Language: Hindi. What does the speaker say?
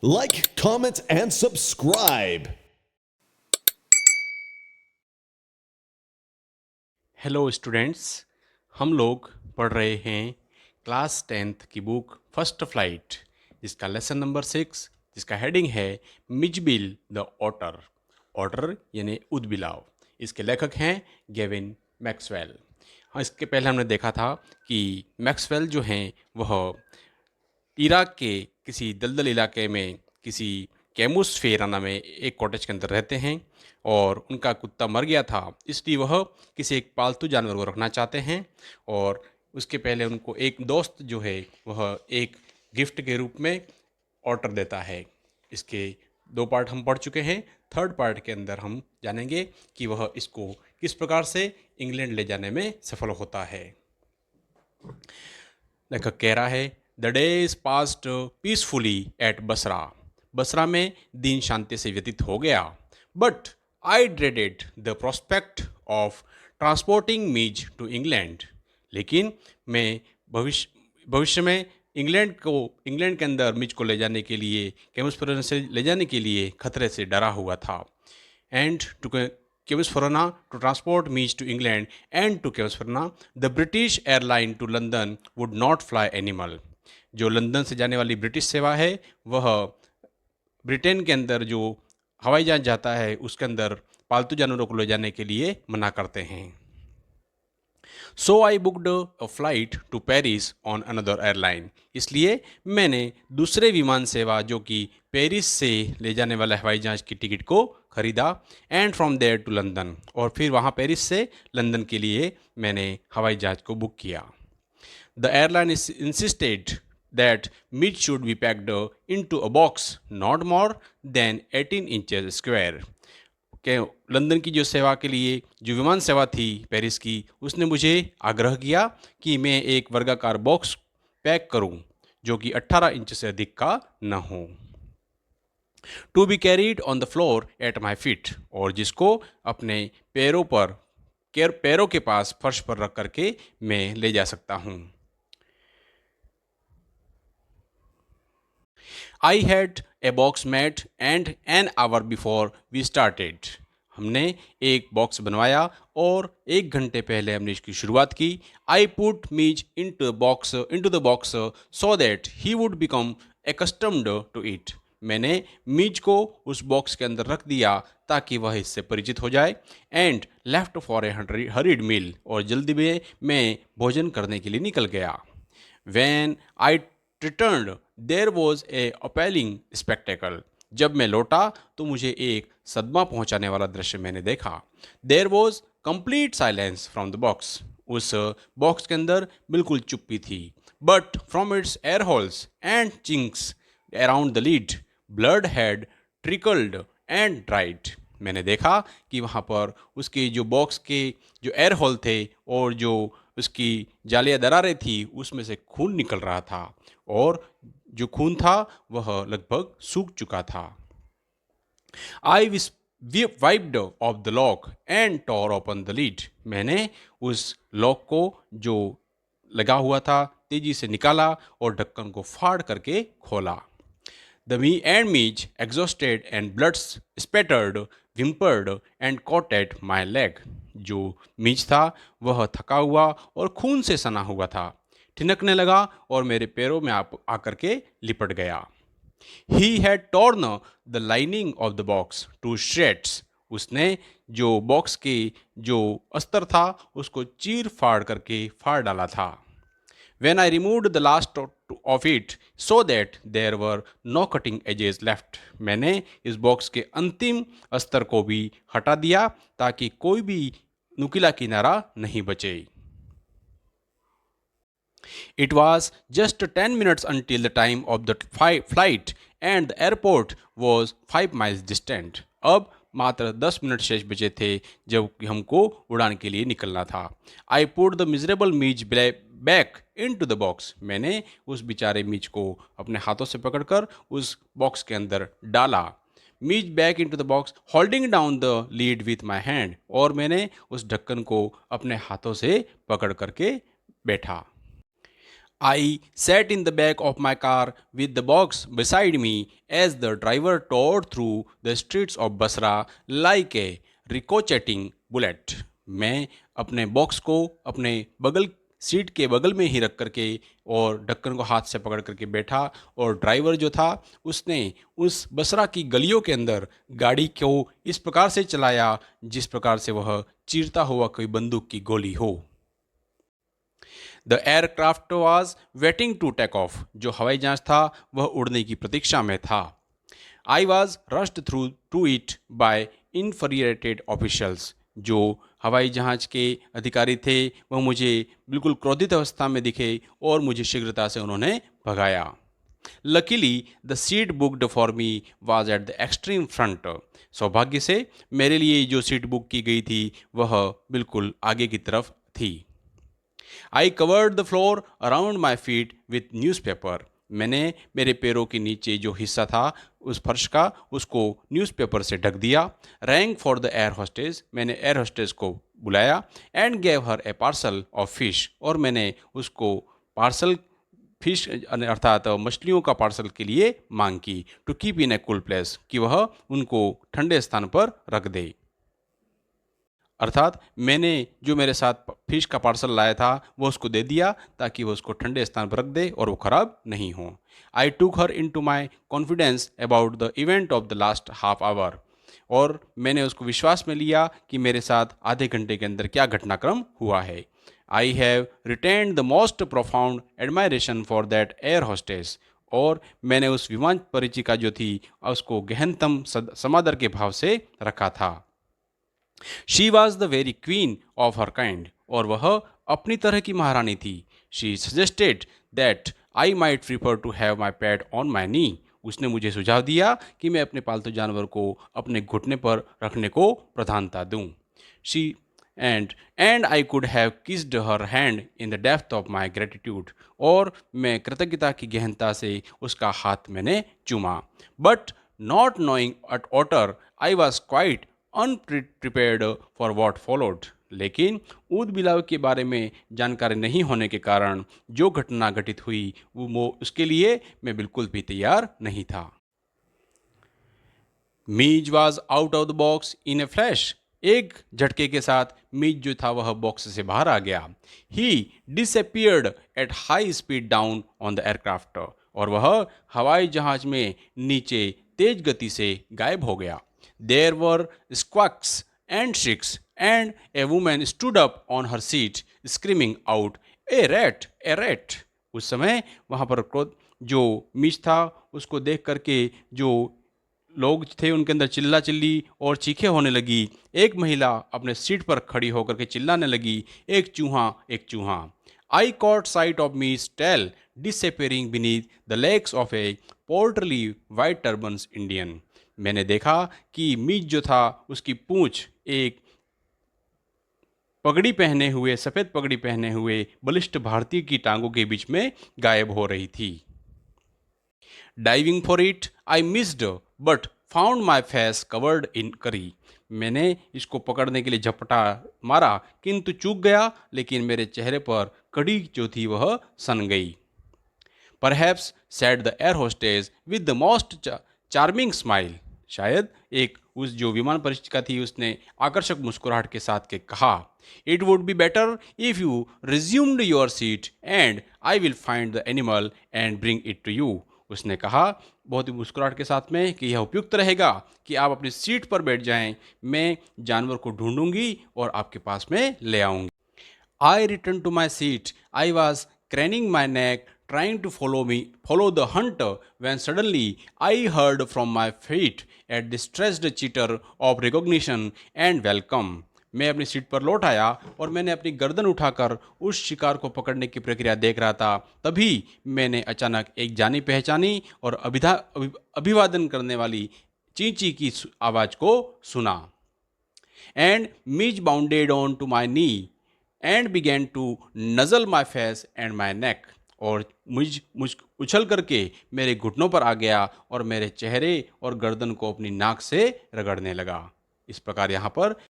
Like, comment, and subscribe. Hello students, हम लोग पढ़ रहे हैं क्लास 10th की बुक फर्स्ट फ्लाइट, जिसका लेसन नंबर 6, जिसका हेडिंग है मिजबिल द ऑटर। ऑटर यानी उदबिलाव। इसके लेखक हैं गेविन मैक्सवेल। हाँ, इसके पहले हमने देखा था कि मैक्सवेल जो हैं वह इराक के किसी दलदल इलाके में किसी कैमुसफेरा नामे एक कॉटेज के अंदर रहते हैं और उनका कुत्ता मर गया था, इसलिए वह किसी एक पालतू जानवर को रखना चाहते हैं। और उसके पहले उनको एक दोस्त जो है वह एक गिफ्ट के रूप में ऑर्डर देता है। इसके 2 पार्ट हम पढ़ चुके हैं। थर्ड पार्ट के अंदर हम जानेंगे कि वह इसको किस प्रकार से इंग्लैंड ले जाने में सफल होता है। लेखक कह रहा है, the days passed peacefully at Basra. Basra में दिन शांति से व्यतीत हो गया। But I dreaded the prospect of transporting Mij to England. लेकिन मैं भविष्य में इंग्लैंड के अंदर मिज को ले जाने के लिए, कैमुसफेरन से ले जाने के लिए खतरे से डरा हुआ था। And to Kemsfarana to transport Meech to England and to Kemsfarana, the British airline to London would not fly animal। जो लंदन से जाने वाली ब्रिटिश सेवा है वह ब्रिटेन के अंदर जो हवाई जहाज जाता है उसके अंदर पालतू जानवरों को ले जाने के लिए मना करते हैं। So I booked a flight to Paris on another airline. इसलिए मैंने दूसरे विमान सेवा जो कि पेरिस से ले जाने वाला हवाई जहाज की टिकट को खरीदा। And from there to London, और फिर वहाँ पेरिस से लंदन के लिए मैंने हवाई जहाज को बुक किया। The airline insisted that meat should be packed into a box not more than 18 inches square। कि लंदन की जो सेवा के लिए जो विमान सेवा थी पेरिस की, उसने मुझे आग्रह किया कि मैं एक वर्गाकार बॉक्स पैक करूं जो कि 18 इंच से अधिक का न हो। To be carried on the floor at my feet, और जिसको अपने पैरों के पास फर्श पर रख करके मैं ले जा सकता हूँ। I had a box made and an hour before we started. हमने एक बॉक्स बनवाया और 1 घंटे पहले हमने इसकी शुरुआत की। I put Mij into the box so that he would become accustomed to it. मैंने मीज को उस बॉक्स के अंदर रख दिया ताकि वह इससे परिचित हो जाए। And left for a hurried meal, और जल्दी में मैं भोजन करने के लिए निकल गया। When I returned, there was a appalling spectacle। जब मैं लौटा तो मुझे एक सदमा पहुंचाने वाला दृश्य मैंने देखा। There was complete silence from the box। उस बॉक्स के अंदर बिल्कुल चुप्पी थी। But from its air holes and chinks around the lid, blood had trickled and dried। मैंने देखा कि वहाँ पर उसके जो बॉक्स के जो एयर होल थे और जो उसकी जालिया दरारें थी उसमें से खून निकल रहा था, और जो खून था वह लगभग सूख चुका था। I wiped off the lock and tore open the lid. मैंने उस लॉक को जो लगा हुआ था तेजी से निकाला और ढक्कन को फाड़ करके खोला। The me and Meech, exhausted and blood spattered, whimpered and caught at my leg। जो मीच था वह थका हुआ और खून से सना हुआ था, ठिनकने लगा और मेरे पैरों में आकर के लिपट गया। He had torn the lining of the box to shreds। उसने जो बॉक्स के जो अस्तर था उसको चीर फाड़ करके फाड़ डाला था। When I removed the last of it so that there were no cutting edges left, मैंने इस बॉक्स के अंतिम अस्तर को भी हटा दिया ताकि कोई भी नुकीला किनारा नहीं बचे। It was just 10 minutes until the time of the flight and the airport was 5 miles distant। अब मात्र 10 मिनट शेष बचे थे जब हमको उड़ान के लिए निकलना था। I put the miserable मीज बैक into the box। मैंने उस बेचारे मीज को अपने हाथों से पकड़कर उस बॉक्स के अंदर डाला। मीज back into the box holding down the lid with my hand। और मैंने उस ढक्कन को अपने हाथों से पकड़ करके बैठा। I sat in the back of my car with the box beside me as the driver tore through the streets of Basra like a ricocheting bullet. मैं अपने बॉक्स को अपने बगल सीट के बगल में ही रख करके और ढक्कन को हाथ से पकड़ करके बैठा और ड्राइवर जो था उसने उस बसरा की गलियों के अंदर गाड़ी को इस प्रकार से चलाया जिस प्रकार से वह चीरता हुआ कोई बंदूक की गोली हो। The aircraft was waiting to take off. जो हवाई जहाज था वह उड़ने की प्रतीक्षा में था। I was rushed through to it by infuriated officials. जो हवाई जहाज के अधिकारी थे वह मुझे बिल्कुल क्रोधित अवस्था में दिखे और मुझे शीघ्रता से उन्होंने भगाया। Luckily the seat booked for me was at the extreme front. सौभाग्य से मेरे लिए जो सीट बुक की गई थी वह बिल्कुल आगे की तरफ थी। I covered the floor around my feet with newspaper. मैंने मेरे पैरों के नीचे जो हिस्सा था उस फर्श का उसको न्यूज़पेपर से ढक दिया। Rank for the air hostess. मैंने एयर होस्टेस को बुलाया। And gave her A parcel of fish. और मैंने उसको पार्सल फिश अर्थात मछलियों का पार्सल के लिए मांग की। To keep in a cool place, कि वह उनको ठंडे स्थान पर रख दे। अर्थात मैंने जो मेरे साथ फिश का पार्सल लाया था वो उसको दे दिया ताकि वो उसको ठंडे स्थान पर रख दे और वो ख़राब नहीं हो। I took her into my confidence about the event of the last half hour. और मैंने उसको विश्वास में लिया कि मेरे साथ आधे घंटे के अंदर क्या घटनाक्रम हुआ है। I have retained the most profound admiration for that air hostess. और मैंने उस विमान परिचिका जो थी उसको गहनतम समादर के भाव से रखा था। She was the very queen of her kind. और वह अपनी तरह की महारानी थी। She suggested that I might prefer to have my pet on my knee. उसने मुझे सुझाव दिया कि मैं अपने पालतू जानवर को अपने घुटने पर रखने को प्रधानता दूं। She and I could have kissed her hand in the depth of my gratitude. और मैं कृतज्ञता की गहनता से उसका हाथ मैंने चूमा। But not knowing at otter I was quite unprepared for what followed. लेकिन ऊद बिलाव के बारे में जानकारी नहीं होने के कारण जो घटना घटित हुई वो उसके लिए मैं बिल्कुल भी तैयार नहीं था। मीज was out of the box in A flash. एक झटके के साथ मीज जो था वह बॉक्स से बाहर आ गया। He disappeared at high speed down on the aircraft. और वह हवाई जहाज में नीचे तेज गति से गायब हो गया। There were squawks and shrieks, and a woman stood up on her seat, screaming out, "A rat! A rat!" उस समय वहाँ पर क्रोध जो मीच था उसको देख करके जो लोग थे उनके अंदर चिल्ला चिल्ली और चीखें होने लगी। एक महिला अपने सीट पर खड़ी होकर के चिल्लाने लगी, एक चूहा, एक चूहा। I caught sight of Mij tail disappearing beneath the legs of a portly white turbans Indian. मैंने देखा कि मीच जो था उसकी पूंछ एक पगड़ी पहने हुए सफ़ेद पगड़ी पहने हुए बलिष्ठ भारतीय की टांगों के बीच में गायब हो रही थी। Diving for it I missed but found my face covered in करी। मैंने इसको पकड़ने के लिए झपटा मारा किंतु चूक गया, लेकिन मेरे चेहरे पर कड़ी जो थी वह सन गई। Perhaps said the air hostess with the most charming smile. शायद एक उस जो विमान परिचारिका थी उसने आकर्षक मुस्कुराहट के साथ के कहा, it would be better if you resumed your seat and I will find the animal and bring it to you. उसने कहा बहुत ही मुस्कुराहट के साथ में कि यह उपयुक्त रहेगा कि आप अपनी सीट पर बैठ जाएं, मैं जानवर को ढूंढूंगी और आपके पास में ले आऊंगी। I return to my seat. I was craning my neck, trying to follow the hunter, when suddenly I heard from my feet a distressed chitter of recognition and welcome. मैं अपनी सीट पर लौट आया और मैंने अपनी गर्दन उठाकर उस शिकार को पकड़ने की प्रक्रिया देख रहा था। तभी मैंने अचानक एक जानी पहचानी और अभिवादन करने वाली चींची की आवाज़ को सुना। And Midge bounded on to my knee and began to nuzzle my face and my neck. और मुझ उछल करके मेरे घुटनों पर आ गया और मेरे चेहरे और गर्दन को अपनी नाक से रगड़ने लगा। इस प्रकार यहाँ पर